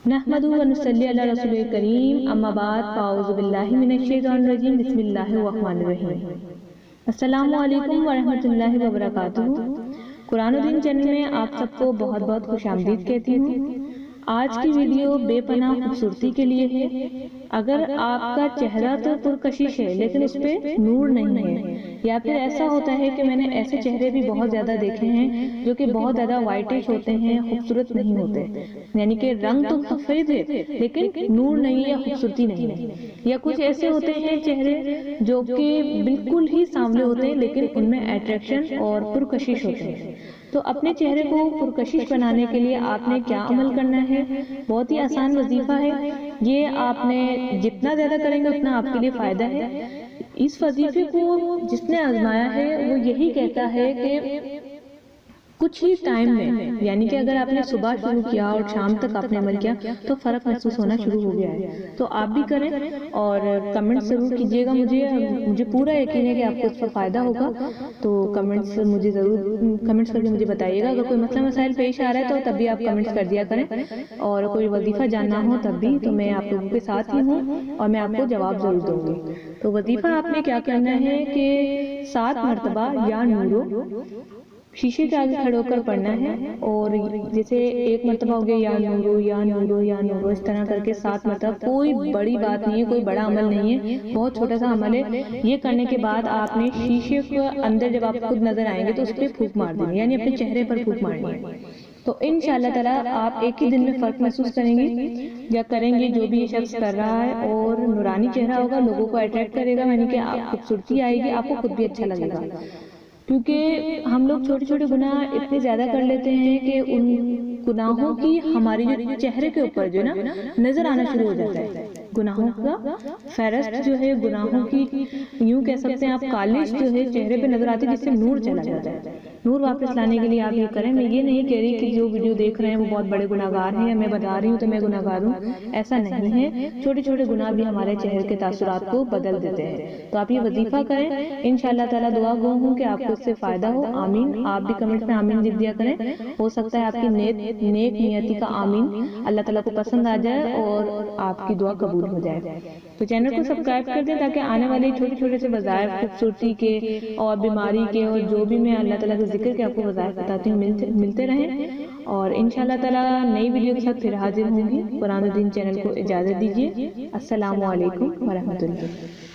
नहमदुहु व नुसल्ली अला रसूलिल करीम अम्मा बाद फ़ाऊज़ु बिल्लाहि मिनश शैतानिर रजीम बिस्मिल्लाहिर रहमानिर रहीम। अस्सलामु अलैकुम व रहमतुल्लाहि व बरकातुहू। कुरान और दीन चैनल में आप सबको बहुत बहुत खुशामदीद कहती हूँ। आज की वीडियो बेपनाह खूबसूरती के लिए है। अगर आपका चेहरा तो पुरकशिश है लेकिन उस पे नूर नहीं है, या फिर ऐसा होता है कि मैंने ऐसे चेहरे भी बहुत ज़्यादा देखे हैं जो कि बहुत ज़्यादा वाइटिश होते हैं, खूबसूरत नहीं होते, यानी कि रंग तो सफ़ेद है लेकिन नूर नहीं है या खूबसूरती नहीं है। या कुछ ऐसे होते हैं चेहरे जो कि बिल्कुल ही सांवले होते हैं लेकिन उनमें अट्रैक्शन और पुरकशिश होते हैं। तो अपने चेहरे को पुरकशिश बनाने के लिए आपने क्या अमल करना है? बहुत ही आसान वजीफा है ये। आपने जितना ज़्यादा करेंगे उतना आपके लिए फ़ायदा है। इस वजीफे को जिसने आजमाया है वो यही कहता है कि कुछ ही टाइम में, यानी कि अगर आपने सुबह शुरू किया और शाम तक आपने अमल किया तो फ़र्क महसूस होना शुरू हो गया है। तो आप भी करें और कमेंट्स ज़रूर कीजिएगा। मुझे पूरा यकीन है कि आपको इसका फ़ायदा होगा। तो कमेंट्स मुझे ज़रूर कमेंट्स करके मुझे बताइएगा। अगर कोई मसला मसाइल पेश आ रहा है तो तब भी आप कमेंट्स कर दिया करें, और कोई वजीफ़ा जानना हो तब भी, तो मैं आप लोगों के साथ ही हूँ और मैं आपको जवाब ज़रूर दूँगी। तो वजीफ़ा आपने क्या करना है कि 7 मरतबा या नूरो शीशे के आगे खड़े होकर पढ़ना है। और जैसे एक मरतबा हो गया या नूरो या नूरो या नूरो, इस तरह करके 7 मरतबा। कोई बड़ी बात नहीं है, कोई बड़ा अमल नहीं है, बहुत छोटा सा अमल है। ये करने के बाद आपने शीशे के अंदर जब आप खुद नजर आएंगे तो उस पर फूंक मार देनी, यानी अपने चेहरे पर फूंक मारनी है। तो इंशाअल्लाह ताला आप एक ही दिन में फ़र्क महसूस करेंगे या करेंगे, जो भी ये शख्स कर रहा है। और नूरानी चेहरा होगा, लोगों को अट्रैक्ट करेगा, यानी कि खूबसूरती आएगी, आपको खुद भी अच्छा लगेगा। क्योंकि हम लोग छोटे छोटे गुनाह इतने ज़्यादा कर लेते हैं कि उन गुनाहों की हमारी जो चेहरे के ऊपर जो ना नज़र आना शुरू हो जाता है। गुनाहों का फेरस्त जो है, गुनाहों की यूँ कह सकते हैं आप कालिश जो है चेहरे पे नज़र आती है, जिससे नूर चला जाता है। नूर वापस लाने के लिए आप ये करें। मैं ये नहीं कह रही कि जो वीडियो देख रहे हैं वो बहुत बड़े गुनाहगार हैं, या मैं बता रही हूँ तो मैं गुनाहगार हूँ, ऐसा नहीं है। छोटे छोटे गुनाह भी हमारे चेहरे के तासुरात को बदल देते हैं। तो आप ये वजीफा करें, इंशाअल्लाह ताला दुआ गो हूँ कि आपको इससे फ़ायदा हो। आमीन। आप भी कमेंट में आमीन लिख दिया करें। हो सकता है आपकी नेक नियति का आमीन अल्लाह ताला को पसंद आ जाए और आपकी दुआ कबूल हो जाए। तो चैनल को सब्सक्राइब कर दें ताकि आने वाले छोटे छोटे से वज़ाइफ खूबसूरती के और बीमारी के और जो भी मैं अल्लाह ताला के जिक्र के आपको वज़ाइफ बताती हूँ मिलते रहें। और इंशाअल्लाह ताला नई वीडियो के साथ फिर हाजिर होंगी। कुरान और दीन चैनल को इजाज़त दीजिए। अस्सलामु अलैकुम व रहमतुल्लाह।